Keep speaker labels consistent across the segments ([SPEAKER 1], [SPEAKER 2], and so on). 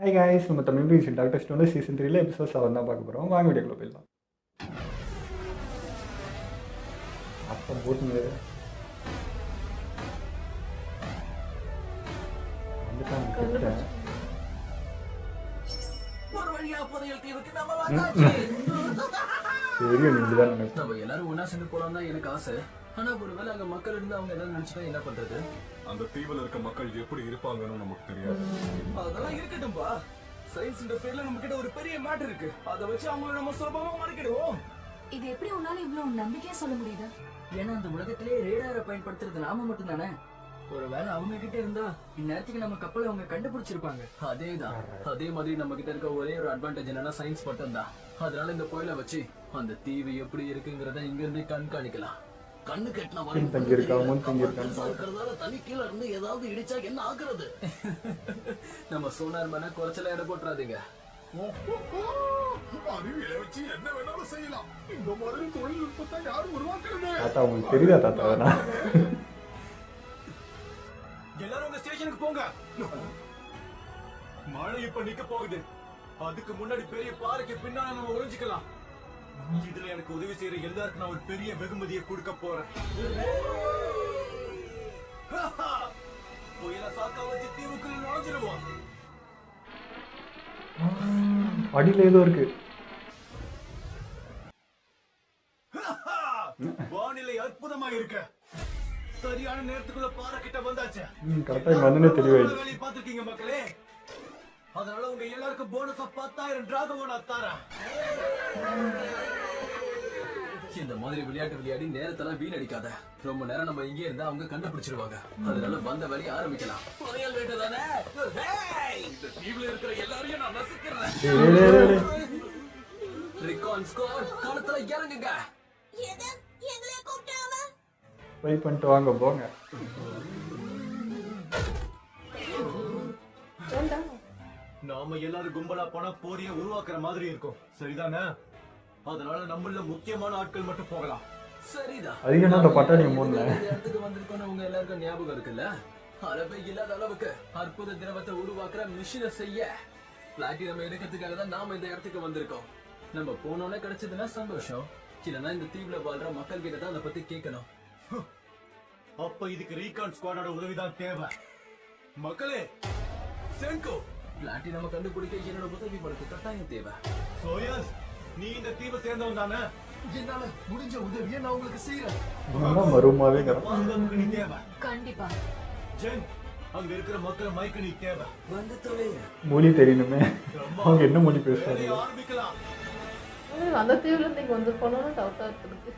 [SPEAKER 1] Hi guys, நம்ம தமிழ் பியூசி doctor stone season 3 episode 7 தான் பார்க்க போகிறோம். வாங்க வீடியோக்குள்ள போயிடலாம். அப்போ போட்டுங்க வந்துட்டாங்க. தெரியும் நீங்க தான் நினைப்பேன்.
[SPEAKER 2] நம்ம எல்லாரும் ஒன்னா சேர்ந்து போலாம் தான் எனக்கு ஆசை. ஆனா ஒருவேளை அங்க மக்கள் இருந்து அவங்க எல்லாம் நினைச்சுட்டா என்ன பண்றது?
[SPEAKER 3] அந்த தீவுல இருக்க மக்கள் எப்படி இருப்பாங்கன்னு நமக்கு தெரியாது.
[SPEAKER 2] அதெல்லாம் இருக்கட்டும்பா. சயின்ஸ் இந்த பேர்ல நம்ம கிட்ட ஒரு பெரிய மேட்டர் இருக்கு. அதை வச்சு அவங்கள நம்ம சுலபமா மறக்கிடுவோம்.
[SPEAKER 4] இது எப்படி உன்னால இவ்வளவு நம்பிக்கையா சொல்ல முடியுது?
[SPEAKER 2] ஏன்னா அந்த உலகத்திலேயே ரேடாரை பயன்படுத்துறது நாம மட்டும் தானே. ஒருவேளை அவங்க கிட்ட இருந்தா இந்நேரத்துக்கு நம்ம கப்பலை அவங்க கண்டுபிடிச்சிருப்பாங்க. அதேதான். அதே மாதிரி நம்ம கிட்ட இருக்க ஒரே ஒரு அட்வான்டேஜ் என்னன்னா சயின்ஸ் மட்டும் தான். அதனால இந்த கோயிலை வச்சு அந்த தீவு எப்படி இருக்குங்கிறத இங்க இருந்து கண்காணிக்கலாம். கண்ணு கட்டின தனி கீழ இருந்து ஏதாவது இடிச்சா என்ன ஆகுறது? நம்ம சோனார் மேல குறைச்சல எடை போட்டுறாதீங்க.
[SPEAKER 3] அறிவியலை வச்சு என்ன வேணாலும் செய்யலாம். இந்த மாதிரி தொழில்நுட்பத்தை யாரும் உருவாக்குறது?
[SPEAKER 1] தாத்தா உங்களுக்கு தெரியுதா தாத்தா?
[SPEAKER 3] எல்லாரும் உங்க ஸ்டேஷனுக்கு போங்க. மழை இப்ப நிக்க போகுது. அதுக்கு முன்னாடி பெரிய பாறைக்கு பின்னால நம்ம ஒளிஞ்சுக்கலாம். இதுல எனக்கு உதவி செய்யற எல்லாருக்கும் நான் ஒரு பெரிய வெகுமதியை கொடுக்க போறேன். புயல சாக்கா வச்சு தீவுக்குள்ள நுழைஞ்சிருவோம்.
[SPEAKER 1] அடியில ஏதோ இருக்கு.
[SPEAKER 3] வானிலை அற்புதமா இருக்கு. சரியான நேரத்துக்குள்ள பாறை கிட்ட வந்தாச்சு.
[SPEAKER 1] கரெக்டா இங்க வந்தனே தெளிவாயிடுச்சு.
[SPEAKER 3] வேலையை பார்த்துருக்கீங்க மக்களே. அதனால உங்க எல்லாருக்கும் போனஸா 10,000 டிராகன் நான் தரேன்.
[SPEAKER 2] இந்த மாதிரி விளையாட்டு விளையாடி நேரத்தெல்லாம் வீணடிக்காத. ரொம்ப நேரம் நம்ம இங்கே இருந்தா அவங்க கண்டுபிடிச்சிருவாங்க. அதனால வந்த வேலையை ஆரம்பிக்கலாம். புயல் வேட்டதானே.
[SPEAKER 3] இந்த தீவுல இருக்கிற எல்லாரையும் நான் நசுக்கிறேன்.
[SPEAKER 2] ரிகான் ஸ்குவாட் களத்துல இறங்குங்க.
[SPEAKER 1] ட்ரை பண்ணிட்டு வாங்க போங்க.
[SPEAKER 3] நாம எல்லாரும் கும்பலா போனா போரிய உருவாக்குற மாதிரி இருக்கும். சரிதானே? அதனால நம்மள முக்கியமான ஆட்கள் மட்டும் போகலாம்.
[SPEAKER 2] சரிதான்.
[SPEAKER 1] அதுக்கு என்ன அந்த பட்டாணி மூணு
[SPEAKER 2] இடத்துக்கு வந்திருக்கோம்னு உங்க எல்லாருக்கும் ஞாபகம் இருக்குல்ல? அளவே இல்லாத அளவுக்கு அற்புத திரவத்தை உருவாக்குற மிஷினை செய்ய பிளாட்டினம் எடுக்கிறதுக்காக தான் நாம இந்த இடத்துக்கு வந்திருக்கோம். நம்ம போனோன்னே கிடைச்சதுன்னா சந்தோஷம். இல்லைன்னா இந்த தீவுல வாழ்ற மக்கள் கிட்ட தான் அதை பத்தி கேட்கணும்.
[SPEAKER 3] அப்ப இதுக்கு ரீகான் ஸ்குவாடோட உதவிதான் தேவை. மக்களே, செங்கோ
[SPEAKER 2] பிளாட்டினம் கண்டுபிடிக்க என்னோட உதவி படுத்த கட்டாயம் தேவை.
[SPEAKER 3] சோயஸ், நீ இந்த தீவை சேர்ந்தவன் தானே?
[SPEAKER 2] என்னால முடிஞ்ச உதவியை நான் உங்களுக்கு செய்யறேன்.
[SPEAKER 1] மருமாவே
[SPEAKER 3] பாதுகாப்புக்கு நீ தேவை.
[SPEAKER 4] கண்டிப்பா.
[SPEAKER 3] ஜென், அங்க இருக்கிற மக்கள் மைக்கு நீ தேவை.
[SPEAKER 2] வந்து தொலைங்க.
[SPEAKER 1] மொழி தெரியணுமே. அவங்க என்ன மொழி பேசுறாங்க?
[SPEAKER 3] ஆரம்பிக்கலாம்.
[SPEAKER 5] அந்த தீவுல இருந்து இங்க வந்து போனோம்னு டவுட்டா இருக்கு.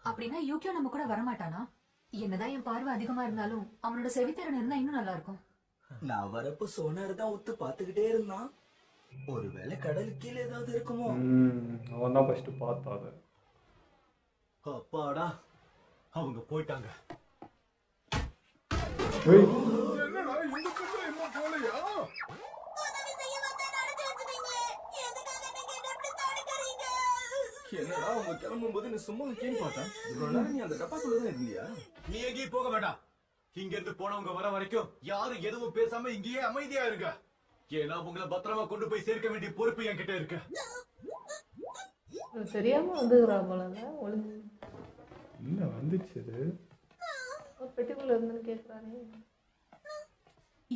[SPEAKER 4] அப்படின்னா யூகியோ நம்ம கூட வரமாட்டானா? என்னதான் என் பார்வை அதிகமா இருந்தாலும் அவனோட செவித்திறன் இருந்தா இன்னும் நல்லா இருக்கும்.
[SPEAKER 2] நான் வரப்ப சோனார் தான் ஒத்து பாத்துக்கிட்டே இருந்தான். ஒருவேளை கடலுக்கு கீழே ஏதாவது இருக்குமோ?
[SPEAKER 1] அவன் தான் ஃபர்ஸ்ட் பார்த்தாத.
[SPEAKER 3] அப்பாடா, அவங்க போயிட்டாங்க. என்னடா இந்த பக்கம் என்ன போலையா?
[SPEAKER 2] என்னடா அவங்க கிளம்பும் போது நீ சும்மா கேள்வி பார்த்தேன். இவ்வளவு நேரம் நீ அந்த டப்பாக்குள்ளதான் இருந்தியா?
[SPEAKER 3] நீ எங்கேயும் போக வேண்டாம். இங்க இருந்து போனவங்க வர வரைக்கும் யாரும் எதுவும் பேசாம இங்கேயே அமைதியா இருங்க. ஏன்னா உங்களை பத்திரமா கொண்டு போய் சேர்க்க வேண்டிய பொறுப்பு என்கிட்ட இருக்கு.
[SPEAKER 5] தெரியாம வந்துக்கிறா போல ஒளிஞ்சு.
[SPEAKER 1] என்ன வந்துச்சு இது?
[SPEAKER 5] ஒரு பெட்டிக்குள்ள இருந்துன்னு கேக்குறானே.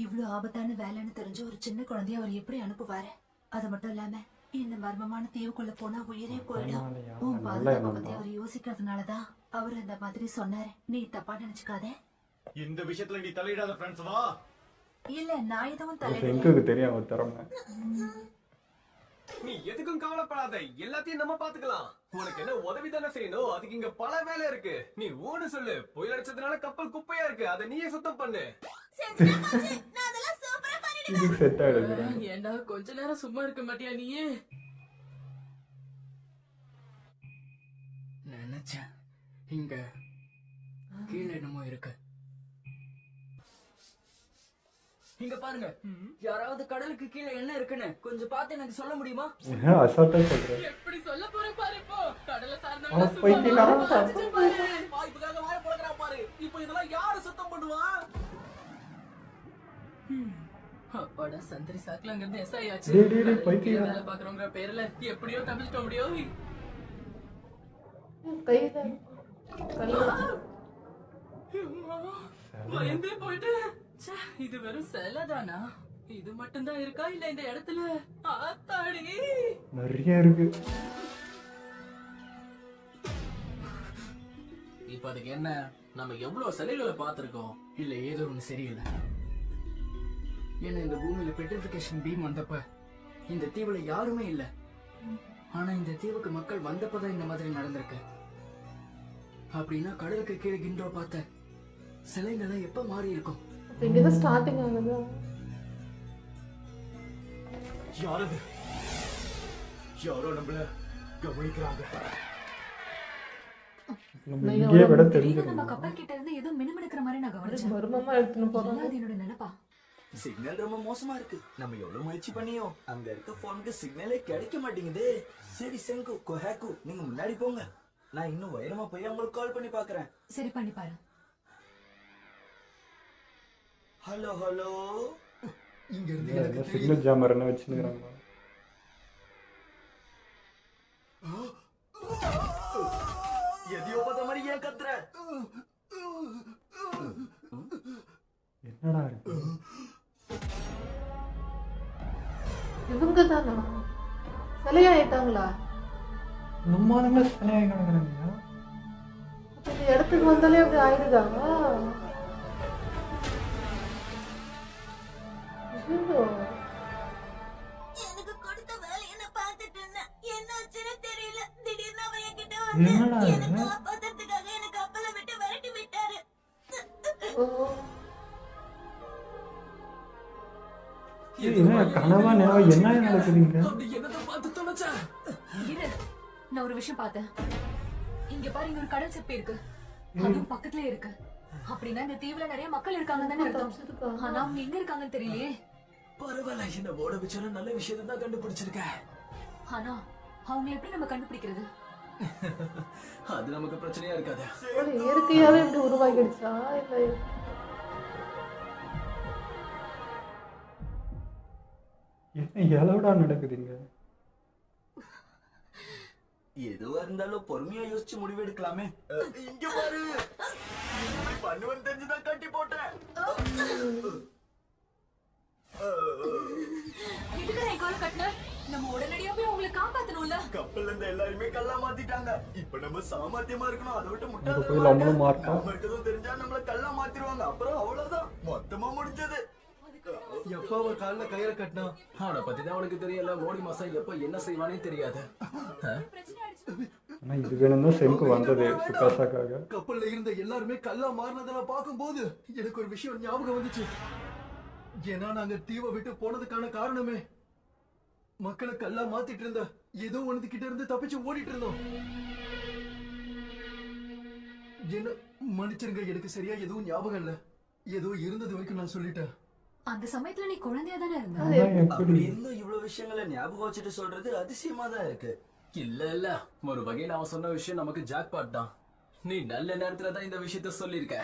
[SPEAKER 4] இவ்வளவு ஆபத்தான வேலைன்னு தெரிஞ்ச ஒரு சின்ன குழந்தைய அவர் எப்படி அனுப்புவாரு? அது மட்டும் இல்லாம இந்த மர்மமான தீவுக்குள்ள போனா உயிரே போயிடும். உன் பாதுகாப்பை பத்தி அவர் யோசிக்கிறதுனாலதான் அவர் அந்த மாதிரி சொன்னாரு. நீ தப்பா நினைச்சுக்காத.
[SPEAKER 3] இந்த விஷயத்துல நீ தலையிடாத ஃப்ரெண்ட்ஸ் வா.
[SPEAKER 4] இல்ல, நான் எதுவும்
[SPEAKER 1] எனக்கு தெரியும் அவர் திறமை.
[SPEAKER 2] நீ எதுக்கும் கவலைப்படாத. எல்லாத்தையும் நம்ம பாத்துக்கலாம். உனக்கு என்ன உதவி தானே செய்யணும். அதுக்கு இங்க பல வேலை இருக்கு. நீ ஓடு சொல்லு. புயல் அடிச்சதுனால கப்பல் குப்பையா இருக்கு. அதை நீயே சுத்தம் பண்ணு.
[SPEAKER 1] இதுக்கு செட் ஆயிடுது.
[SPEAKER 5] ஏண்டா கொஞ்ச நேரம் சும்மா இருக்க மாட்டியா நீயே?
[SPEAKER 2] நினைச்சேன் இங்க கீழே என்னமோ இருக்கு. இங்க பாருங்க, யாராவது கடலுக்கு கீழே என்ன இருக்குன்னு கொஞ்சம் பார்த்து எனக்கு சொல்ல முடியுமா?
[SPEAKER 1] அசால்ட்டா சொல்றேன்.
[SPEAKER 5] எப்படி சொல்ல போற பாரு. இப்போ கடலை
[SPEAKER 1] பைத்தியக்காரன்.
[SPEAKER 5] சார்ந்தவங்க
[SPEAKER 2] வாய்ப்புக்காக வாய போடுறா பாரு. இப்போ இதெல்லாம் யாரு சுத்தம் பண்ணுவா? அப்பாடா சந்திரி சாக்குல அங்க இருந்து எஸ்ஐ ஆச்சு.
[SPEAKER 1] டேய், டேய், டேய்,
[SPEAKER 2] கடலுக்கு
[SPEAKER 1] பைத்தியம்.
[SPEAKER 2] கீழே வேலை பாக்குறவங்க பேர்ல எப்படியோ தப்பிச்சிட்ட முடியும்.
[SPEAKER 5] கையில கல்லு
[SPEAKER 2] பயந்தே போயிட்டு ச்சே, இது வெறும் சிலைதானா? இது மட்டும்தான் இருக்கா இல்ல இந்த இடத்துல? ஆத்தாடி
[SPEAKER 1] நிறைய இருக்கு.
[SPEAKER 2] இப்ப அதுக்கு என்ன? நம்ம எவ்வளவு சிலைகளை பார்த்திருக்கோம். இல்ல ஏதோ ஒண்ணு சரியில்லை. ஏன்னா இந்த பூமியில பெட்ரிஃபிகேஷன் பீம் வந்தப்ப இந்த தீவுல யாருமே இல்ல. ஆனா இந்த தீவுக்கு மக்கள் வந்தப்பதான் இந்த மாதிரி நடந்திருக்கு. அப்படின்னா கடலுக்கு கீழே கிண்டோ பார்த்த சிலைங்கெல்லாம் எப்ப மாறி இருக்கும்?
[SPEAKER 5] அப்ப இங்கதான் ஸ்டார்டிங் ஆகுது.
[SPEAKER 3] யாரது? யாரோ நம்மள கவனிக்கிறாங்க.
[SPEAKER 1] நம்ம இங்கேயே விட
[SPEAKER 4] திடீர்னு
[SPEAKER 1] தெரிஞ்சிருக்கோம்.
[SPEAKER 4] நம்ம கப்பல் கிட்ட இருந்து ஏதோ மினுமினுக்கிற மாதிரி நான் கவனிச்சேன்.
[SPEAKER 5] மர்மமா எடுத்துன்னு
[SPEAKER 4] இல்ல,
[SPEAKER 5] போறாங்க.
[SPEAKER 4] அது என்னோட நினைப்பா?
[SPEAKER 6] சிக்னல் ரொம்ப மோசமா இருக்கு. நம்ம எவ்வளவு முயற்சி பண்ணியும் அங்க இருக்க போனுக்கு சிக்னலே கிடைக்க மாட்டேங்குது. சரி செங்கு கொஹாக்கு நீங்க முன்னாடி போங்க, நான் இன்னும் உயரமா போய் அவங்களுக்கு கால் பண்ணி பாக்குறேன்.
[SPEAKER 4] சரி பண்ணி பாரு.
[SPEAKER 6] ஹலோ ஹலோ,
[SPEAKER 2] இங்க இருந்து
[SPEAKER 1] என்ன
[SPEAKER 2] எனக்கு
[SPEAKER 1] சிக்னல் ஜாமர் என்ன வச்சுருக்காங்க.
[SPEAKER 6] எதையோ பார்த்த மாதிரி ஏன் கத்துற?
[SPEAKER 1] என்னடா இருக்கு?
[SPEAKER 5] இவங்க தானா சிலையாயிட்டாங்களா?
[SPEAKER 1] நம்ம ஆளுங்க சிலையாகி கிடக்குறாங்க.
[SPEAKER 5] அப்ப இந்த இடத்துக்கு வந்தாலே அப்படி ஆயிடுதா? ஐயோ.
[SPEAKER 7] எனக்கு கொடுத்த வேலையை நான் பார்த்துட்டு இருந்தேன். என்னாச்சுன்னு தெரியல. திடீர்னு அவன் என்கிட்ட
[SPEAKER 1] என்னடா
[SPEAKER 7] வந்து
[SPEAKER 1] இது?
[SPEAKER 7] எனக்கு காப்பாத்துறதுக்காக எனக்கு கப்பலை விட்டு விரட்டி விட்டாரு.
[SPEAKER 5] ஓ.
[SPEAKER 1] ஏய், என்ன கனவா நேவா என்ன நடக்குதுங்க?
[SPEAKER 2] அப்படி என்னதான் பார்த்து தொலைச்சா?
[SPEAKER 4] இரு, நான் ஒரு விஷயம் பார்த்தேன். இங்க பாரு, இங்க ஒரு கடல் சிப்பி இருக்கு. அதுவும் பக்கத்துலயே இருக்கு. அப்படின்னா இந்த தீவுல நிறைய மக்கள் இருக்காங்க தானே அர்த்தம்.
[SPEAKER 5] தப்பிச்சிருக்காங்க.
[SPEAKER 4] ஆனா அவங்க எங்க இருக்காங்கன்னு தெரியலையே.
[SPEAKER 2] பரவாயில்ல, என்ன ஓட வச்சாலும் நல்ல விஷயத்தை தான் கண்டுபிடிச்சிருக்கேன்.
[SPEAKER 4] ஆனா அவங்களை எப்படி நம்ம கண்டுபிடிக்கிறது?
[SPEAKER 2] அது நமக்கு பிரச்சனையா இருக்காது.
[SPEAKER 5] ஒரு இயற்கையாவே இப்படி உருவாகிடுச்சா இல்ல?
[SPEAKER 1] என்ன எலவுடா நடக்குதுங்க?
[SPEAKER 6] எதுவா இருந்தாலும் பொறுமையா யோசிச்சு முடிவு எடுக்கலாமே. இங்க பாரு, இப்படி பண்ணுவேன்னு தெரிஞ்சுதான் கட்டி போட்டேன்.
[SPEAKER 4] எதுக்கு நான் கால் கட்டின? நம்ம உடனடியா போய் உங்களை காப்பாத்தணும்ல.
[SPEAKER 6] கப்பல்ல இருந்த எல்லாருமே கல்லா மாத்திட்டாங்க. இப்ப நம்ம சாமர்த்தியமா இருக்கணும். அதை விட்டு
[SPEAKER 1] அங்க போய் நம்மளும் மாட்டோம்.
[SPEAKER 6] நாம இருக்கதும் தெரிஞ்சா நம்மள கல்லா மாத்திருவாங்க. அப்புறம் அவ்வளவுதான், மொத்தமா முடிஞ்சது.
[SPEAKER 2] எப்ப அவன் கால்ல கயிற கட்டினா அவனை பத்தி தான் அவனுக்கு தெரியல. மோடி மாசம் எப்ப என்ன செய்வானே தெரியாது.
[SPEAKER 1] ஆனா இது வேணும் தான் செம்க்கு வந்தது சுகாசாக்காக.
[SPEAKER 3] கப்பல்ல இருந்த எல்லாருமே கல்லா மாறினதெல்லாம் பார்க்கும்போது எனக்கு ஒரு விஷயம் ஞாபகம் வந்துச்சு. ஏன்னா நாங்க தீவை விட்டு போனதுக்கான காரணமே மக்களை கல்லா மாத்திட்டு இருந்த ஏதோ ஒன்று கிட்ட இருந்து தப்பிச்சு ஓடிட்டு இருந்தோம். என்ன மன்னிச்சிருங்க, எனக்கு சரியா எதுவும் ஞாபகம் இல்ல. ஏதோ இருந்தது வரைக்கும் நான் சொல்லிட்டேன்.
[SPEAKER 4] அந்த சமயத்துல நீ குழந்தையா தானே இருந்த.
[SPEAKER 1] அதான் எப்படி?
[SPEAKER 6] அப்படி இருந்தும் இவ்வளவு விஷயங்களை ஞாபகம் வச்சுட்டு சொல்றது அதிசயமா தான் இருக்கு.
[SPEAKER 2] இல்ல ஒரு வகையில அவன் சொன்ன விஷயம் நமக்கு ஜாக்பாட் தான். நீ நல்ல நேரத்துல தான் இந்த விஷயத்த சொல்லிருக்க.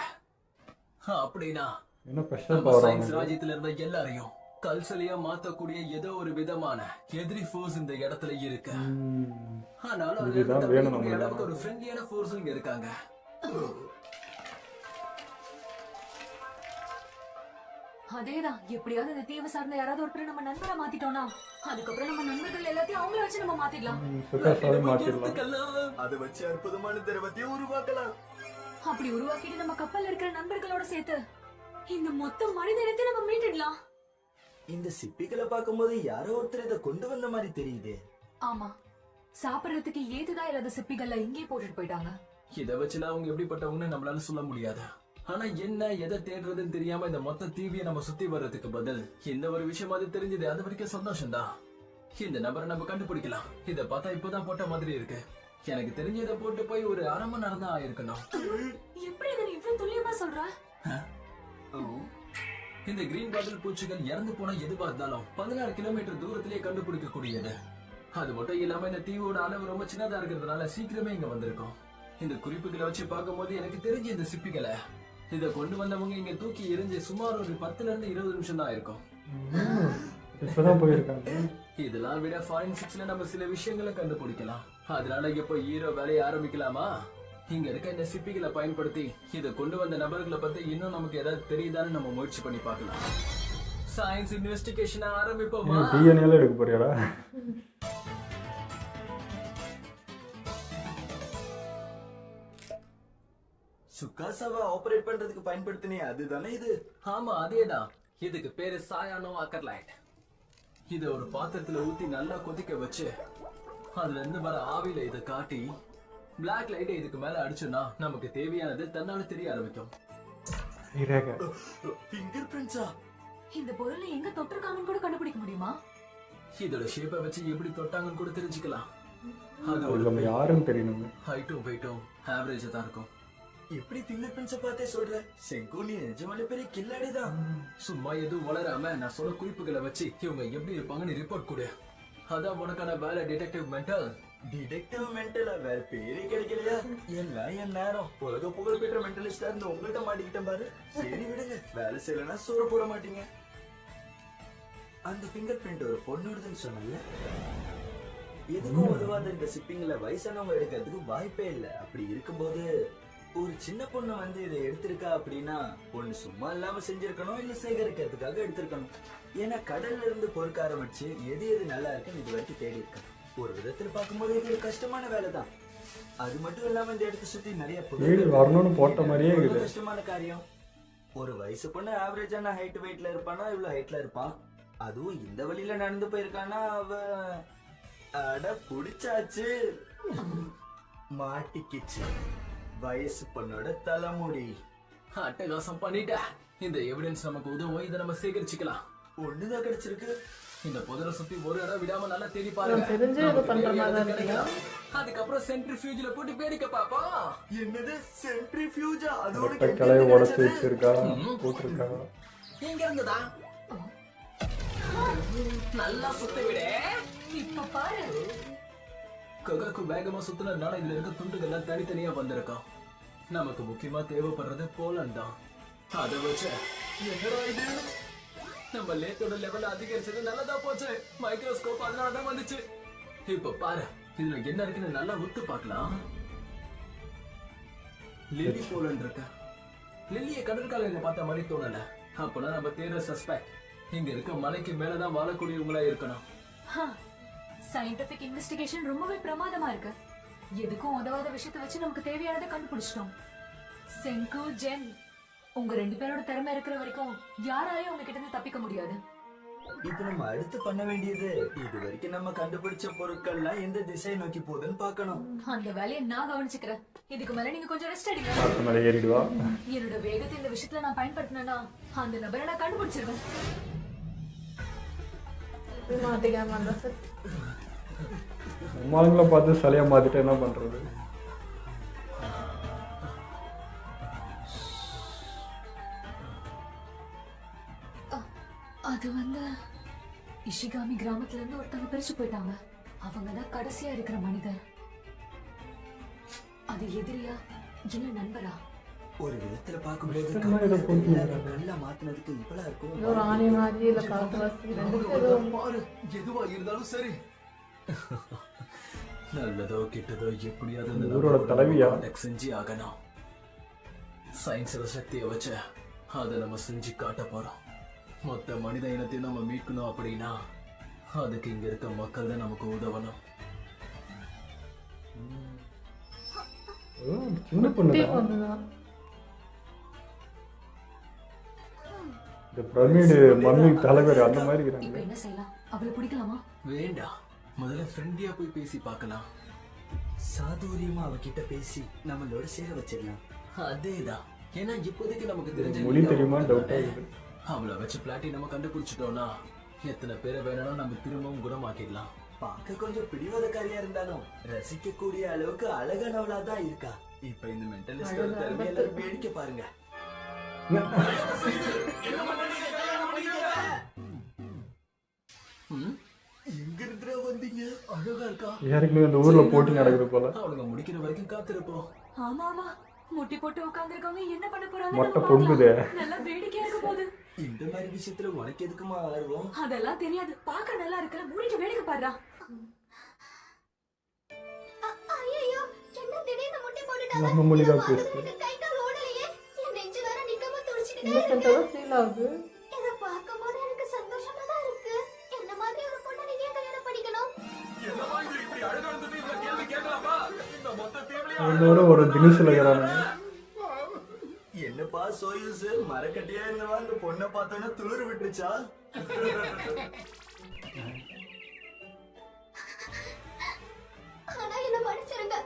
[SPEAKER 2] அப்படின்னா
[SPEAKER 1] என்ன ஸ்பெஷல்
[SPEAKER 2] நம்ம
[SPEAKER 1] பவர்
[SPEAKER 2] சயின்ஸ்
[SPEAKER 1] ஆனது?
[SPEAKER 2] ராஜ்யத்துல இருந்த எல்லாரையும் கல்சலியா மாத்தக்கூடிய ஏதோ ஒரு விதமான எதிரி ஃபோர்ஸ் இந்த இடத்துல இருக்கு. ஆனாலும் அதை
[SPEAKER 1] இதுதான்
[SPEAKER 2] தப்பிக்க
[SPEAKER 1] வேணும்
[SPEAKER 2] கூடிய
[SPEAKER 1] நம்மளுக்கு.
[SPEAKER 2] அளவுக்கு ஒரு ஃப்ரெண்ட்லியான ஃபோர்ஸ் இங்க இருக்காங்க.
[SPEAKER 4] அதேதான், எப்படியாவது இந்த தீவை சார்ந்த யாராவது ஒருத்தர் நம்ம நண்பரை மாத்திட்டோம்னா அதுக்கப்புறம் நம்ம நண்பர்கள் எல்லாத்தையும் அவங்கள வச்சு நம்ம மாத்திடலாம்.
[SPEAKER 1] சுகாசாவே மாத்திடலாம்.
[SPEAKER 6] அதை வச்சு அற்புதமான திரவத்தையும் உருவாக்கலாம்.
[SPEAKER 4] அப்படி உருவாக்கிட்டு நம்ம கப்பல்ல இருக்கிற நண்பர்களோட சேர்த்து இந்த மொத்த மனித இனத்தை நம்ம மீட்டுடலாம்.
[SPEAKER 6] இந்த சிப்பிகளை பார்க்கும்போது யாரோ ஒருத்தர் இதை கொண்டு வந்த மாதிரி தெரியுது.
[SPEAKER 4] ஆமா, சாப்பிடறதுக்கு ஏதுதான் இல்லாத சிப்பிகள்ல இங்கே போட்டுட்டு போயிட்டாங்க.
[SPEAKER 2] இதை வச்சுலாம் அவங்க எப்படிப்பட்டவங்கன்னு நம்மளால சொல்ல முடியாது. ஆனா என்ன எதை தேடுறதுன்னு தெரியாம இந்த மொத்த தீவியை நம்ம சுத்தி வர்றதுக்கு பதில் இந்த ஒரு விஷயம் அது தெரிஞ்சது. அது வரைக்கும் சந்தோஷம்தான். இந்த நபரை நம்ம கண்டுபிடிக்கலாம். இத பார்த்தா இப்பதான் போட்ட மாதிரி இருக்கு. எனக்கு தெரிஞ்ச இதை போட்டு போய் ஒரு அரை மணி நேரம் தான் ஆயிருக்கணும்.
[SPEAKER 4] எப்படி இதை நீ இவ்வளவு துல்லியமா சொல்ற?
[SPEAKER 2] இந்த கிரீன் பாட்டில் பூச்சிகள் இறந்து போன எதுவா இருந்தாலும் 16 கிலோமீட்டர் தூரத்திலேயே கண்டுபிடிக்க கூடியது. அது மட்டும் இல்லாம இந்த தீவோட அளவு ரொம்ப சின்னதா இருக்கிறதுனால சீக்கிரமே இங்க வந்திருக்கோம். இந்த குறிப்புகளை வச்சு பார்க்கும்போது எனக்கு தெரிஞ்ச இந்த சிப்பிகளை இத கொண்டு வந்தவங்க இங்க தூக்கி எரிஞ்சு சுமார் ஒரு 10 ல இருந்து 20 நிமிஷம் தான் இருக்கும்.
[SPEAKER 1] இப்பதான் போயிருக்காங்க.
[SPEAKER 2] இதெல்லாம் விட ஃபாரன்சிக்ஸ்ல நம்ம சில விஷயங்களை கண்டுபிடிக்கலாம். அதனால இப்போ ஹீரோ வேலையை ஆரம்பிக்கலாமா? இங்க இருக்க இந்த சிப்பிகளை பயன்படுத்தி இதை கொண்டு வந்த நபர்களை பத்தி இன்னும் நமக்கு ஏதாவது தெரியுதான்னு நம்ம முயற்சி பண்ணி பார்க்கலாம். Science investigation ஆரம்பிப்போமா?
[SPEAKER 1] டிஎன்ஏல எடுக்க போறியாடா?
[SPEAKER 6] சுகாசாவை ஆபரேட் பண்றதுக்கு பயன்படுத்தினே அதுதானே இது?
[SPEAKER 2] ஆமா அதேதான். இதுக்கு பேரு சாயானோ அக்கர்லைட். இத ஒரு பாத்திரத்துல ஊத்தி நல்லா கொதிக்க வச்சு அதுல இருந்து வர ஆவியில இதை காட்டி பிளாக் லைட்டை இதுக்கு மேல அடிச்சோம்னா நமக்கு தேவையானது தன்னால தெரிய ஆரம்பிக்கும்.
[SPEAKER 6] ஃபிங்கர் பிரிண்ட்ஸா?
[SPEAKER 4] இந்த பொருளை எங்க தொட்டிருக்காங்கன்னு கூட கண்டுபிடிக்க முடியுமா?
[SPEAKER 2] இதோட ஷேப்பை வச்சு எப்படி தொட்டாங்கன்னு கூட தெரிஞ்சுக்கலாம். அது
[SPEAKER 1] அது நம்ம யாருன்னு தெரியணும்.
[SPEAKER 2] ஹைட்டும் வெயிட்டும் ஆவரேஜா தான் இருக்கும்.
[SPEAKER 6] எப்படி ஃபிங்கர் பிரிண்ட்ஸ பார்த்தே சொல்ற? செங்கோ நீ நிஜமாலே பெரிய கில்லாடிதான்.
[SPEAKER 2] சும்மா எதுவும் வளராம நான் சொன்ன குறிப்புகளை வச்சு இவங்க எப்படி இருப்பாங்கன்னு ரிப்போர்ட் கொடு. அதான் உனக்கான வேலை டிடெக்டிவ் மென்டல்.
[SPEAKER 6] டிடெக்டிவ் மென்டலா? வேற பேரே கிடைக்கலையா? எல்லாம் என் நேரம். உலக புகழ் பெற்ற மென்டலிஸ்டா இருந்து உங்கள்கிட்ட மாட்டிக்கிட்டேன் பாரு. சரி விடுங்க, வேலை செய்யலன்னா சோற போட மாட்டீங்க. அந்த ஃபிங்கர் பிரிண்ட் ஒரு பொண்ணோடதுன்னு சொன்னல, எதுக்கும் உதவாத இந்த ஷிப்பிங்ல வயசானவங்க எடுக்கிறதுக்கு வாய்ப்பே இல்லை. அப்படி இருக்கும்போது ஒரு சின்ன பொண்ணு வந்து இதை எடுத்திருக்கா அப்படின்னா பொண்ணு சும்மா இல்லாம செஞ்சிருக்கணும், இல்ல சேகரிக்கிறதுக்காக எடுத்திருக்கணும். ஏன்னா கடல்ல இருந்து பொறுக்க ஆரம்பிச்சு எது எது நல்லா இருக்குன்னு இது வரைக்கும் தேடி இருக்கேன். ஒரு விதத்துல பார்க்கும்போது இது ஒரு கஷ்டமான வேலை தான். அது மட்டும் இல்லாம இந்த இடத்த சுத்தி நிறைய
[SPEAKER 1] வரணும்னு போட்ட மாதிரியே இருக்குது.
[SPEAKER 6] கஷ்டமான காரியம். ஒரு வயசு பொண்ணு ஆவரேஜான ஹைட் வெயிட்ல இருப்பானா இவ்வளவு ஹைட்ல இருப்பான். அதுவும் இந்த வழியில நடந்து போயிருக்கானா அவ அட புடிச்சாச்சு, மாட்டிக்கிச்சு. வயசு பொண்ணோட தலைமுடி.
[SPEAKER 2] அட்டகாசம் பண்ணிட்ட. இந்த எவிடன்ஸ் நமக்கு உதவும். இதை நம்ம சேகரிச்சுக்கலாம்.
[SPEAKER 6] ஒண்ணுதான் கிடைச்சிருக்கு.
[SPEAKER 2] இந்த புதரை சுத்தி ஒரு இடம் விடாம நல்லா தேடி பாருங்க.
[SPEAKER 5] தெரிஞ்சு இது பண்ற மாதிரி
[SPEAKER 2] கிடைக்கலாம். அதுக்கப்புறம் சென்ட்ரிஃபியூஜ்ல போட்டு பேடிக்க பாப்பா.
[SPEAKER 6] என்னது சென்ட்ரிஃபியூஜா? அதோட
[SPEAKER 1] கலையை உடச்சு வச்சிருக்கா, போட்டிருக்கா.
[SPEAKER 2] எங்க இருந்ததா? நல்லா சுத்த விட.
[SPEAKER 4] இப்ப பாரு.
[SPEAKER 2] ககாக்கு வேகமா சுத்தினால இதுல இருக்க துண்டுகள்லாம் தனித்தனியா வந்திருக்கும். நமக்கு முக்கியமா தேவைப்படுறது போலன் தான். அதை வச்சு என்னடா இது, நம்ம லேத்தோட லெவல் அதிகரிச்சது நல்லதா போச்சு. மைக்ரோஸ்கோப் அதனாலதான் வந்துச்சு. இப்ப பாரு இதுல என்ன இருக்குன்னு நல்லா உத்து பார்க்கலாம். லில்லி போலன் இருக்க. லில்லிய கடற்காலையில பார்த்த மாதிரி தோணல. அப்பனா நம்ம தேடுற சஸ்பெக்ட் இங்க இருக்க மலைக்கு மேலதான் வாழக்கூடியவங்களா இருக்கணும்.
[SPEAKER 4] சயின்டிபிக் இன்வெஸ்டிகேஷன் ரொம்பவே பிரமாதமா இருக்கு. எதுக்கும் உதவாத விஷயத்தை வச்சு நமக்கு தேவையானதை கண்டுபிடிச்சிட்டோம். செங்கு, ஜென், உங்க 2 பேரோட திறமை இருக்கிற வரைக்கும் யாராலையும் உங்ககிட்ட இருந்து தப்பிக்க முடியாது.
[SPEAKER 6] இப்ப நம்ம அடுத்து பண்ண வேண்டியது இது வரைக்கும் நம்ம கண்டுபிடிச்ச பொருட்கள்லாம் எந்த திசையை நோக்கி போகுதுன்னு பார்க்கணும்.
[SPEAKER 4] அந்த வேலையை நான் கவனிச்சுக்கிறேன். இதுக்கு மேல நீங்க கொஞ்சம் ரெஸ்ட் எடுங்க.
[SPEAKER 1] அடுத்த மேலே ஏறிடுவா.
[SPEAKER 4] என்னோட வேகத்தை இந்த விஷயத்துல நான் பயன்படுத்தினா அந்த நபரை நான் கண்டுபிடிச்சிருவேன்.
[SPEAKER 5] மாட்டிக்காம அந்த சார்
[SPEAKER 1] நம்மளுங்களை பார்த்து சிலையை மாத்திட்டு என்ன பண்றது?
[SPEAKER 4] அது வந்து இஷிகாமி கிராமத்துல இருந்து ஒருத்தவங்க பிரிச்சு போயிட்டாங்க. அவங்கதான் கடைசியா இருக்கிற மனிதர். அது எதிரியா இல்ல நண்பரா?
[SPEAKER 6] ஒரு விதத்துல பார்க்கும்போது கல்ல மாத்தினதுக்கு இவ்வளவு இருக்கும்.
[SPEAKER 5] ஒரு ஆணி மாதிரி இல்ல கால்வாசி ரெண்டு
[SPEAKER 3] பாரு, எதுவா இருந்தாலும் சரி.
[SPEAKER 2] நல்லதோ கெட்டதோ எப்படியாவது அந்த
[SPEAKER 1] ஊரோட தலைவியா?
[SPEAKER 2] செஞ்சு ஆகணும். சயின்ஸோட சக்தியை வச்சு அதை நம்ம செஞ்சு காட்ட போறோம். மொத்த மனித இனத்தையும் நம்ம மீட்கணும் அப்படின்னா அதுக்கு இங்க இருக்க மக்கள் தான் நமக்கு உதவணும்.
[SPEAKER 1] சின்ன பொண்ணு
[SPEAKER 5] பொண்ணுதான்.
[SPEAKER 1] இந்த பிரமிடு மம்மி தலைவர் அந்த மாதிரி
[SPEAKER 4] இப்ப
[SPEAKER 1] இருக்கிறாங்க.
[SPEAKER 4] என்ன செய்யலாம்? அவளை பிடிக்கலாமா?
[SPEAKER 2] வேண்டாம், முதல்ல ஃப்ரெண்ட்லியா போய் பேசி பார்க்கலாம்.
[SPEAKER 6] சாதுரியமா அவகிட்ட பேசி நம்மளோட சேர வச்சிடலாம்.
[SPEAKER 2] அதேதான். ஏன்னா இப்போதைக்கு நமக்கு தெரிஞ்ச
[SPEAKER 1] மொழி தெரியுமா டவுட் ஆகுது.
[SPEAKER 2] அவளை வச்சு பிளாட்டி நம்ம கண்டுபிடிச்சிட்டோம்னா எத்தனை பேரை வேணாலும் நம்ம திரும்பவும் குணமாக்கிடலாம்.
[SPEAKER 6] பார்க்க கொஞ்சம் பிடிவாதக்காரியா இருந்தாலும் ரசிக்க கூடிய அளவுக்கு அழகானவளா தான் இருக்கா. இப்ப இந்த மென்டலிஸ்டோட திறமை எல்லாரும் வேடிக்கை பாருங்க. எங்க இருந்துடா வந்தீங்க? அழகா இருக்கா.
[SPEAKER 1] யாருக்குமே இந்த ஊர்ல போட்டி நடக்குது போல.
[SPEAKER 2] அவனுங்க முடிக்கிற வரைக்கும் காத்திருப்போம்.
[SPEAKER 4] ஆமா ஆமா,
[SPEAKER 8] முட்டி போட்டு உட்கார்ந்திருக்கவங்க என்ன பண்ண போறாங்க
[SPEAKER 1] மொட்டை
[SPEAKER 8] நம்ம
[SPEAKER 1] பொங்குதே.
[SPEAKER 8] பார்க்கலாம். நல்லா வேடிக்கையா இருக்க போகுது.
[SPEAKER 6] இந்த மாதிரி விஷயத்துல உனக்கு எதுக்குமா ஆர்வம்?
[SPEAKER 8] அதெல்லாம் தெரியாது. பார்க்க நல்லா இருக்கிற மூடிட்டு வேடிக்கை பாருடா.
[SPEAKER 7] ஐயோ என்ன திடீர்னு முட்டி போட்டுட்டாங்க
[SPEAKER 1] நம்ம மொழி தான் பேசுது.
[SPEAKER 7] எனக்கு கை கால் ஓடலையே என் நெஞ்சு வேற நிக்காம துடிச்சிட்டே
[SPEAKER 5] இன்னசென்ட்டா
[SPEAKER 7] இருக்கு
[SPEAKER 5] ஃபீல் ஆகுது.
[SPEAKER 7] இத பாக்கும்போது எனக்கு சந்தோஷமா தான் இருக்கு என்ன மாதிரி ஒரு பொண்ணை நீங்க ஏன் கல்யாணம் பண்ணிக்கணும்
[SPEAKER 1] இன்னொரு ஒரு தினுசுல இருக்கிறானுங்க.
[SPEAKER 6] என்னப்பா சோயூஸ் மரக்கட்டையா இருந்தவா இந்த பொண்ணை பார்த்தோன்னா துளிர் விட்டுச்சா?
[SPEAKER 7] ஆனா என்ன மன்னிச்சிருங்க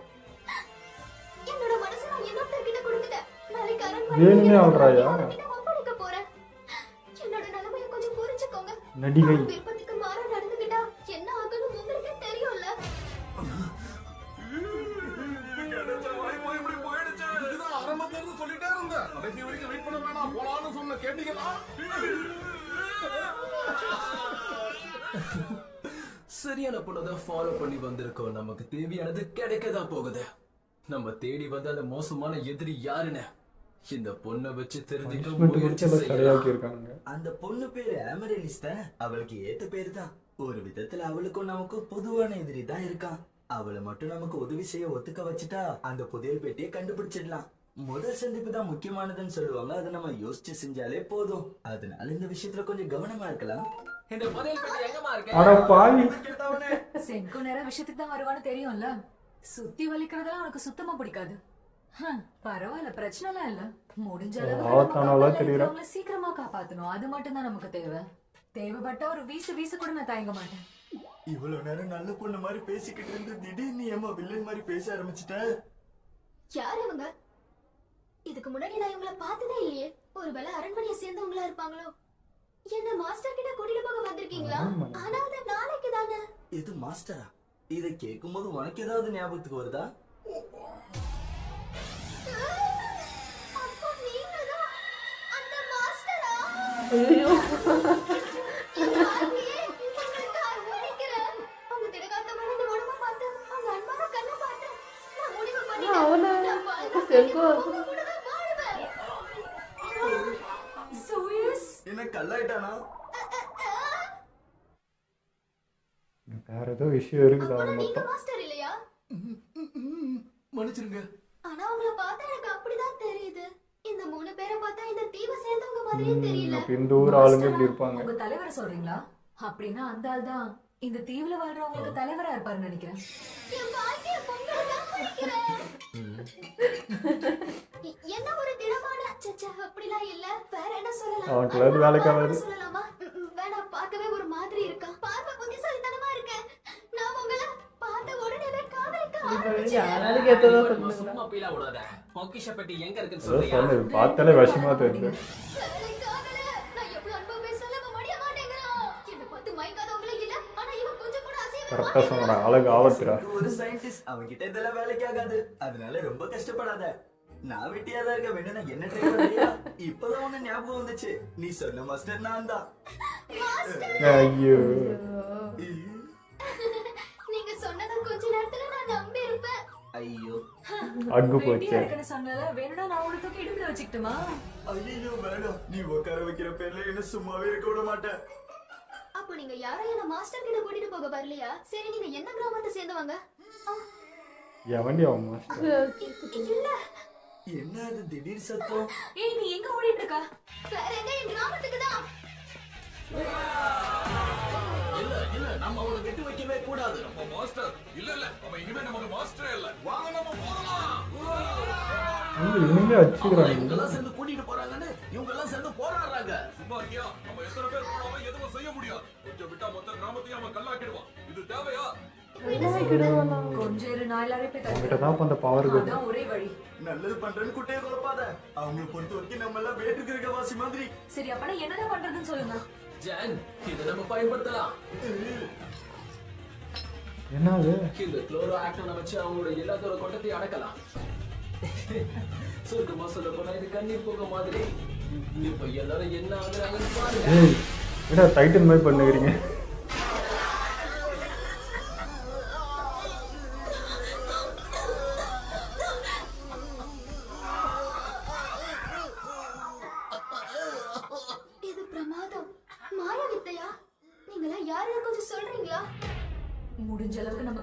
[SPEAKER 7] என்னோட மனசை நான் இன்னொருத்தர்கிட்ட கொடுத்துட்டேன் நாளைக்கு
[SPEAKER 1] வேணுமே ஆள்றாயா?
[SPEAKER 7] ஒப்படைக்க போறேன் என்னோட நிலைமையை கொஞ்சம் புரிஞ்சுக்கோங்க
[SPEAKER 1] நடிகை.
[SPEAKER 7] உங்க விருப்பத்துக்கு மாற நடந்துக்கிட்டா என்ன ஆகும்னு உங்களுக்கே தெரியும்ல
[SPEAKER 2] சரியான பொண்ணதான் ஃபாலோ பண்ணி வந்திருக்கோம். நமக்கு தேவையானது கிடைக்கதான் போகுது. நம்ம தேடி வந்த அந்த மோசமான எதிரி யாருன்னு இந்த பொண்ணை வச்சு தெரிஞ்சுக்க
[SPEAKER 1] பனிஷ்மெண்ட்
[SPEAKER 2] முயற்சி
[SPEAKER 1] கொடுத்து எல்லாம்
[SPEAKER 2] செய்யலாம்.
[SPEAKER 1] சரியாக்கி இருக்கானுங்க.
[SPEAKER 6] அந்த பொண்ணு பேரு அமரலிஸ் தானே? அவளுக்கு ஏத்த பேரு தான். ஒரு விதத்துல அவளுக்கும் நமக்கும் பொதுவான எதிரி தான் இருக்கான். அவளை மட்டும் நமக்கு உதவி செய்ய ஒத்துக்க வச்சுட்டா அந்த புதையல் பெட்டியை கண்டுபிடிச்சிடலாம். முதல் சந்திப்பு தான் முக்கியமானதுன்னு சொல்லுவாங்க. அதை நம்ம யோசிச்சு செஞ்சாலே போதும். அதனால இந்த விஷயத்துல கொஞ்சம் கவனமா இருக்கலாம்.
[SPEAKER 2] இந்த புதையல் பெட்டி எங்கம்மா இருக்கு?
[SPEAKER 1] அட பாவி.
[SPEAKER 8] செங்கு நேரம் விஷயத்துக்கு தான் வருவான்னு தெரியும்ல. சுத்தி வலிக்கிறதெல்லாம் உனக்கு சுத்தமா பிடிக்காது. பரவாயில்ல, பிரச்சனை எல்லாம் இல்ல. முடிஞ்ச அளவுக்கு நம்ம
[SPEAKER 1] ஆத்தானால
[SPEAKER 8] கப்பல்ல
[SPEAKER 1] தெரியல.
[SPEAKER 8] இருக்கிறவங்கள சீக்கிரமா காப்பாத்தணும். அது மட்டும் தான் நமக்கு தேவை. தேவைப்பட்ட ஒரு வீசு கூட நான் தயங்க மாட்டேன்.
[SPEAKER 6] இவ்வளவு நேரம் நல்ல பொண்ணு மாதிரி பேசிக்கிட்டு இருந்து திடீர்னு ஏமா வில்லன் மாதிரி பேச ஆரம்பிச்சுட்ட?
[SPEAKER 7] யார் இவங்க இதுக்கு முன்னாடி நான் இவங்கள பார்த்ததே இல்லையே ஒருவேளை அரண்மனையை சேர்ந்தவங்களா இருப்பாங்களோ என்ன மாஸ்டர் கிட்ட கூட்டிட்டு போக வந்திருக்கீங்களா ஆனா அது நாளைக்கு தானே
[SPEAKER 6] இது மாஸ்டரா? இதை கேட்கும் போது உனக்கு ஏதாவது ஞாபகத்துக்கு வருதா?
[SPEAKER 7] அப்போ நீங்கதான் அந்த மாஸ்டரா
[SPEAKER 5] ஐயோ அவனை செல்கோ
[SPEAKER 6] என்ன கல்லாயிட்டானா?
[SPEAKER 1] வேற ஏதோ விஷயம் இருக்குது. அவன் மொத்தம்
[SPEAKER 3] மன்னிச்சிருங்க.
[SPEAKER 7] ஆனா உங்களை பார்த்தா எனக்கு அப்படிதான் தெரியுது. இந்த 3 பேரை பார்த்தா இந்த தீவை சேர்ந்தவங்க மாதிரியே தெரியல.
[SPEAKER 1] அப்ப இந்த ஊர் ஆளுங்க இப்படி இருப்பாங்க.
[SPEAKER 8] உங்க தலைவரை சொல்றீங்களா? அப்படின்னா அந்த ஆள் தான் இந்த தீவுல வாழ்றவங்களுக்கு தலைவரா இருப்பாருன்னு நினைக்கிறேன்.
[SPEAKER 7] என் வாழ்க்கைய பொங்கலுக்காக படிக்கிறேன். என்ன ஒரு திடமான சச்சா அப்படிலாம் இல்ல. வேற என்ன சொல்லலாம்?
[SPEAKER 1] அவன்கிட்ட அது வேலைக்காகாது.
[SPEAKER 7] சொல்லலாமா? வேணா, பார்க்கவே ஒரு மாதிரி இருக்கா. பார்க்க புத்திசாலித்தனமா இருக்கு. நான் உங்களை பார்த்த உடனே காதலிக்க ஆரம்பிச்சேன்.
[SPEAKER 5] யாராவது கேட்டதா சொல்லுங்க.
[SPEAKER 2] சும்மா பீலா விடாத. பொக்கிஷ பெட்டி எங்க இருக்குன்னு
[SPEAKER 1] ஏதோ
[SPEAKER 2] சொல்றியா?
[SPEAKER 1] சொன்னது பார்த்தாலே விஷயமா தெரியுது.
[SPEAKER 7] வேலைக்காகல. நான் எவ்வளவு அன்பா பேசினாலும் அவன் மடிய மாட்டேங்கிறான். என்னை பார்த்து மயங்காதவங்களே இல்ல. ஆனா இவன் கொஞ்சம் கூட அசையவே
[SPEAKER 1] கரெக்டா சொன்னா அழகு ஆவத்துறா.
[SPEAKER 6] ஒரு சயின்டிஸ்ட் அவன் கிட்ட இதெல்லாம் வேலைக்கு ஆகாது. அதனால ரொம்ப கஷ்டப்படாத. நான் வெட்டியாதான் இருக்க. வேணும்னா என்ன ட்ரை பண்றியா? இப்பதான் உன்ன ஞாபகம் வந்துச்சு. நீ சொன்ன மாஸ்டர் நான் தான்.
[SPEAKER 1] ஐயோ
[SPEAKER 7] நீங்க சொன்னதை கொஞ்ச நேரத்துல நான் நம்பி இருப்பேன்.
[SPEAKER 6] ஐயோ
[SPEAKER 1] அங்கு
[SPEAKER 8] வெட்டியா
[SPEAKER 1] போச்சு.
[SPEAKER 8] இருக்குன்னு சொன்னல, வேணும்னா நான் உனக்கு தூக்கி இடுப்புல வச்சுக்கிட்டுமா?
[SPEAKER 6] ஐயோ வேணாம். நீ உட்கார வைக்கிற பேர்ல என்ன சும்மாவே இருக்க விட மாட்டேன்.
[SPEAKER 7] அப்போ நீங்க யாரும் என்ன மாஸ்டர் கிட்ட கூட்டிட்டு போக வரலையா? சரி, நீங்க எந்த கிராமத்தை சேர்ந்தவங்க?
[SPEAKER 1] எவண்டி அவன் மாஸ்டர்?
[SPEAKER 7] இல்ல,
[SPEAKER 6] என்ன அது திடீர் சத்தம்?
[SPEAKER 8] ஏய், நீ எங்க ஓடிட்டு இருக்க?
[SPEAKER 7] வேற எங்க, என் கிராமத்துக்கு தான்.
[SPEAKER 2] இல்ல நம்ம அவனை வெட்டி வைக்கவே கூடாது. நம்ம மாஸ்டர் இல்ல அவன் இனிமே நமக்கு மாஸ்டரே இல்ல. வாங்க நம்ம போறலாம்.
[SPEAKER 1] இவனுங்களே வச்சுக்கிறாங்க.
[SPEAKER 2] இவங்க எல்லாம் சேர்ந்து கூட்டிட்டு போறாங்கன்னு இவங்க எல்லாம் சேர்ந்து போராடுறாங்க. சும்மா இருக்கியா? நம்ம எத்தனை பேர் போனாலும் எதுவும் செய்ய முடியாது. கொஞ்சம் விட்டா மொத்த கிராமத்தையும் அவன் கல்லாக்கிடுவான். இது தேவையா?
[SPEAKER 8] கொஞ்சம் இரு, நான் எல்லாரையும் போய்
[SPEAKER 1] அவன்கிட்ட
[SPEAKER 8] தடுக்கிறேன்.
[SPEAKER 1] தான் இப்ப அந்த பவர் இருக்குது.
[SPEAKER 8] அதான் ஒரே வழி.
[SPEAKER 6] நல்லது பண்றேன்னு குட்டையை குழப்பாத. அவங்களை பொறுத்த வரைக்கும் நம்ம எல்லாம் வேட்டுக்கு இருக்க வாசி மாதிரி.
[SPEAKER 8] சரி, அப்பனா என்னதான் பண்றதுன்னு சொல்லுங்க.
[SPEAKER 2] ஜான், இதை நம்ம பயன்படுத்தலாம்.
[SPEAKER 1] என்ன அது?
[SPEAKER 2] இந்த குளோரோ ஆக்டனை வச்சு அவங்களோட எல்லாத்தோட கொட்டத்தையும் அடக்கலாம். சுருக்கமா சொல்ல போனா இது கண்ணீர் போக மாதிரி. இப்ப எல்லாரும் என்ன ஆகுறாங்கன்னு பாருங்க.
[SPEAKER 1] ஏய் என்ன டைட்டன் மாதிரி பண்ணுகிறீங்க?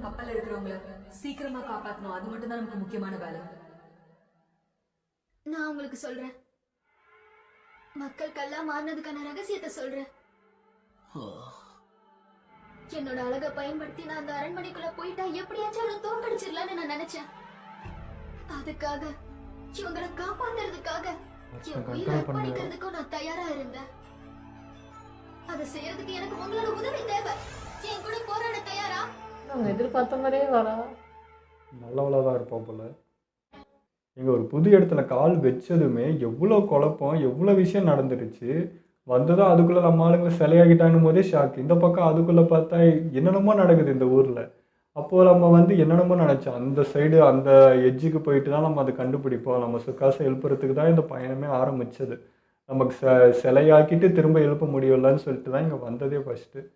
[SPEAKER 8] கப்பல்ல இருக்கிறவங்கள சீக்கிரமா காப்பாத்தணும். அது மட்டும் தான் நமக்கு முக்கியமான வேலை.
[SPEAKER 7] நான் உங்களுக்கு சொல்றேன். மக்கள் கல்லா மாறினதுக்கான ரகசியத்தை சொல்றேன். என்னோட அழகை பயன்படுத்தி நான் அந்த அரண்மனைக்குள்ள போயிட்டா எப்படியாச்சும் அவனை தோற்கடிச்சிடலான்னு நான் நினைச்சேன். அதுக்காக இவங்களை காப்பாத்துறதுக்காக என் உயிரை அர்ப்பணிக்கிறதுக்கும் நான் தயாரா இருந்தேன். அதை செய்யறதுக்கு எனக்கு உங்களோட உதவி தேவை. என் கூட போராட தயாரா?
[SPEAKER 5] அவங்க எதிர்பார்த்த மாதிரியே வரா.
[SPEAKER 1] நல்லவளாக தான் இருப்போம் போல். இங்கே ஒரு புது இடத்துல கால் வச்சதுமே எவ்வளோ குழப்பம், எவ்வளோ விஷயம் நடந்துருச்சு. வந்ததும் அதுக்குள்ளே நம்ம ஆளுங்க சிலையாகிட்டானும் போதே ஷாக். இந்த பக்கம் அதுக்குள்ளே பார்த்தா என்னென்னமோ நடக்குது இந்த ஊரில். அப்போது நம்ம வந்து என்னென்னமோ நினச்சோம். அந்த சைடு அந்த எட்ஜுக்கு போயிட்டு தான் நம்ம அதை கண்டுபிடிப்போம். நம்ம சுக்காசை எழுப்புறதுக்கு தான் இந்த பயணமே ஆரம்பித்தது. நமக்கு சிலையாக்கிட்டு திரும்ப எழுப்ப முடியலன்னு சொல்லிட்டு தான் இங்கே வந்ததே ஃபஸ்ட்டு.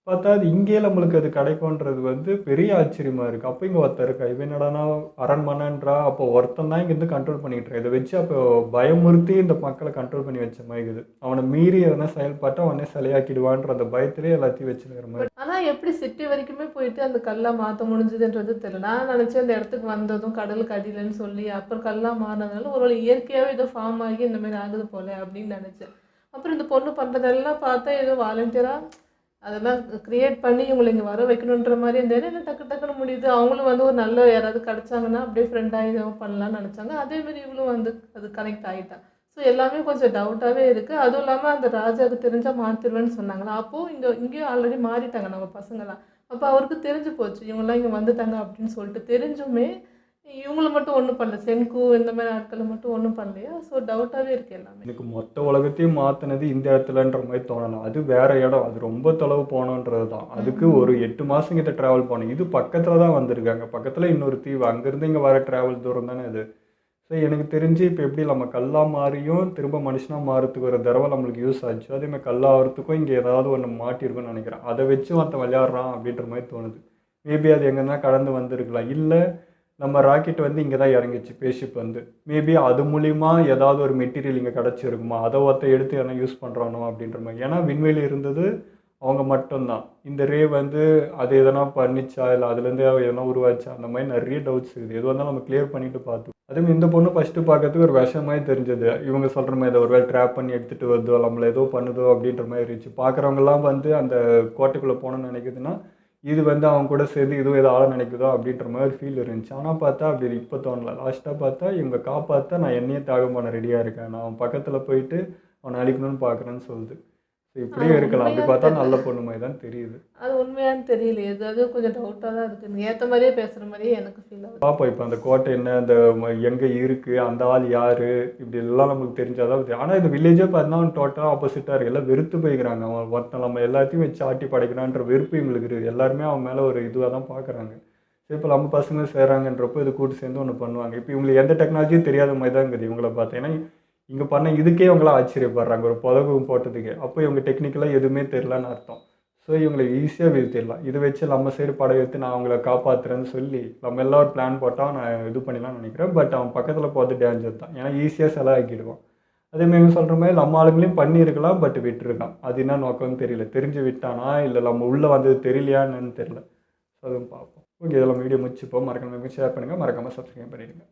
[SPEAKER 1] பார்த்தா அது இங்கேயே நம்மளுக்கு அது கிடைக்கும்ன்றது வந்து பெரிய ஆச்சரியமாக இருக்குது. அப்போ இங்கே ஒருத்தர் இருக்கா, இவன் என்னடானா அரண்மனைன்றா. அப்போ ஒருத்தன் தான் இங்கேருந்து கண்ட்ரோல் பண்ணிகிட்டு இதை வச்சு அப்போ பயமுறுத்தி இந்த மக்களை கண்ட்ரோல் பண்ணி வச்ச மாதிரி இருக்குது. அவனை மீறி எதனா செயல்பாட்டை அவனே சிலையாக்கிடுவான்ற அந்த பயத்திலே எல்லாத்தையும் வச்சுக்கிற மாதிரி.
[SPEAKER 5] ஆனால் எப்படி சிட்டி வரைக்குமே போயிட்டு அந்த கல்லாக மாற்ற முடிஞ்சுதுன்றது தெரியல. நான் நினச்சேன் அந்த இடத்துக்கு வந்ததும் கடலுக்கு அடியிலன்னு சொல்லி அப்புறம் கல்லாக மாறினதுனால ஒரு இயற்கையாகவே ஏதோ ஃபார்ம் ஆகி இந்த மாதிரி ஆகுது போல அப்படின்னு நினச்சேன். அப்புறம் இந்த பொண்ணு பண்ணுறதெல்லாம் பார்த்தா ஏதோ வாலண்டியராக அதெல்லாம் கிரியேட் பண்ணி இவங்களை இங்கே வர வைக்கணுன்ற மாதிரி இருந்தேன். என்ன டக்கு டக்குன்னு முடியுது. அவங்களும் வந்து ஒரு நல்ல யாராவது கிடச்சாங்கன்னா அப்படியே ஃப்ரெண்டாகி எதுவும் பண்ணலான்னு நினச்சாங்க. அதேமாதிரி இவங்களும் வந்து அது கனெக்ட் ஆகிட்டான். ஸோ எல்லாமே கொஞ்சம் டவுட்டாகவே இருக்குது. அதுவும் இல்லாமல் அந்த ராஜாவுக்கு தெரிஞ்சால் மாற்றிடுவேன்னு சொன்னாங்களா. அப்போது இங்கேயும் ஆல்ரெடி மாறிட்டாங்க நம்ம பசங்களாம். அப்போ அவருக்கு தெரிஞ்சு போச்சு இவங்கெல்லாம் இங்கே வந்துட்டாங்க அப்படின்னு சொல்லிட்டு. தெரிஞ்சுமே இவங்கள மட்டும் ஒன்றும் பண்ணல, சென்கு இந்த மாதிரி ஆட்களை மட்டும் ஒன்றும் பண்ணலையா. ஸோ டவுட்டாகவே இருக்குது எல்லாமே.
[SPEAKER 1] எனக்கு மொத்த உலகத்தையும் மாற்றினது இந்த இடத்துலன்ற மாதிரி தோணலாம். அது வேறு இடம், அது ரொம்ப தொலைவு போகணுன்றது தான். அதுக்கு ஒரு 8 மாதம் கிட்ட ட்ராவல் போனோம். இது பக்கத்தில் தான் வந்திருக்காங்க. பக்கத்தில் இன்னொரு தீவு, அங்கேருந்து இங்கே வர ட்ராவல் தூரம் தானே அது. ஸோ எனக்கு தெரிஞ்சு இப்போ எப்படி நம்ம கல்லாக மாறியும் திரும்ப மனுஷனாக மாறத்துக்கு ஒரு தடவை நம்மளுக்கு யூஸ் ஆச்சு. அதேமாதிரி கல்லாகிறதுக்கும் இங்கே ஏதாவது ஒன்று மாட்டியிருக்குன்னு நினைக்கிறேன். அதை வச்சு மற்ற விளையாடுறான் அப்படின்ற மாதிரி தோணுது. மேபி அது எங்கன்னா கடந்து வந்திருக்கலாம். இல்லை நம்ம ராக்கெட் வந்து இங்கே தான் இறங்கிச்சு, ஸ்பேஸ்ஷிப் வந்து. மேபி அது மூலிமா ஏதாவது ஒரு மெட்டீரியல் இங்கே கிடச்சிருக்குமா, அதை ஒருத்த எடுத்து எதனா யூஸ் பண்ணுறானோ அப்படின்ற மாதிரி. ஏன்னா விண்வெளி இருந்தது அவங்க மட்டும்தான். இந்த ரே வந்து அது எதனா பண்ணிச்சா, இல்லை அதுலேருந்து எதனா உருவாச்சா, அந்த மாதிரி நிறைய டவுட்ஸ் இருக்குது. எதுவாக இருந்தாலும் நம்ம கிளியர் பண்ணிட்டு பார்த்தோம். அதேமாதிரி இந்த பொண்ணு ஃபஸ்ட்டு பார்க்கறதுக்கு ஒரு விஷமாதிரி தெரிஞ்சது. இவங்க சொல்கிற மாதிரி இதை ஒரு வேலை ட்ராப் பண்ணி எடுத்துகிட்டு வருதோ, நம்மளை ஏதோ பண்ணுதோ அப்படின்ற மாதிரி இருந்துச்சு. பார்க்குறவங்கலாம் வந்து அந்த கோட்டைக்குள்ளே போகணுன்னு நினைக்குதுன்னா இது வந்து அவங்க கூட சேர்ந்து இதுவும் ஏதோ ஆள நினைக்குதோ அப்படின்ற மாதிரி ஃபீல் இருந்துச்சு. ஆனால் பார்த்தா அப்படி இப்போ தோணலை. லாஸ்ட்டாக பார்த்தா இவங்க காப்பாற்ற நான் என்னையே தியாகம் பண்ண ரெடியாக இருக்கேன், நான் அவன் பக்கத்தில் போயிட்டு அவனை அழிக்கணும்னு பார்க்குறேன்னு சொல்லுது. ஸோ இப்படியே இருக்கலாம். அப்படி பார்த்தா நல்ல பொண்ணு மாதிரி தான் தெரியுது.
[SPEAKER 5] அது உண்மையானு தெரியல. ஏதாவது கொஞ்சம் டவுட்டாக தான் இருக்குது. ஏற்ற மாதிரியே பேசுகிற மாதிரியே எனக்கு ஃபீல் ஆகுது.
[SPEAKER 1] பார்ப்போம் இப்போ அந்த கோட்டை என்ன, அந்த எங்கே இருக்குது, அந்த ஆள் யார், இப்படி எல்லாம் நமக்கு தெரிஞ்சாதான். ஆனால் இந்த வில்லேஜே பார்த்தா அவன் டோட்டலாக ஆப்போசிட்டாக இருக்குது. எல்லாம் வெறுத்து போய்க்கிறாங்க. அவன் ஒருத்தன் நம்ம எல்லாத்தையும் வச்சு ஆட்டி படைக்கிறான்ற வெறுப்பு இவங்களுக்கு இருக்குது. எல்லாருமே அவன் மேலே ஒரு இதுவாக தான் பார்க்குறாங்க. சரி இப்போ நம்ம பசங்க செய்கிறாங்கன்றப்போ இது கூட்டு சேர்ந்து ஒன்று பண்ணுவாங்க. இப்போ இவங்களுக்கு எந்த டெக்னாலஜியும் தெரியாத மாதிரி தான் இருக்குது இவங்கள பார்த்தீங்கன்னா. இங்கே பண்ண இதுக்கே இவங்களாம் ஆச்சரியப்படுறாங்க, ஒரு புதகு போட்டதுக்கு. அப்போ இவங்க டெக்னிக்கலாக எதுவுமே தெரிலன்னு அர்த்தம். ஸோ இவங்களை ஈஸியாக வீழ்த்திடலாம். இதை வச்சு நம்ம சைடு படம் எடுத்து நான் அவங்கள காப்பாற்றுறேன்னு சொல்லி நம்ம எல்லாம் ஒரு பிளான் போட்டால் நான் இது பண்ணிடலாம்னு நினைக்கிறேன். பட் அவன் பக்கத்தில் பார்த்து டேஞ்சர் தான். ஏன்னா ஈஸியாக செலவாக்கிடுவான். அதேமாரி சொல்கிற மாதிரி நம்ம ஆளுங்களையும் பண்ணியிருக்கலாம், பட் விட்டுருக்கான். அது என்ன நோக்கம்னு தெரியல. தெரிஞ்சு விட்டானா இல்லை நம்ம உள்ளே வந்தது தெரியலையான்னு தெரியல. ஸோ அதுவும் பார்ப்போம். ஓகே, இதெல்லாம் வீடியோ முடிச்சுப்போம். மறக்காம ஷேர் பண்ணுங்கள், மறக்காமல் சப்ஸ்கிரைப் பண்ணிடுங்க.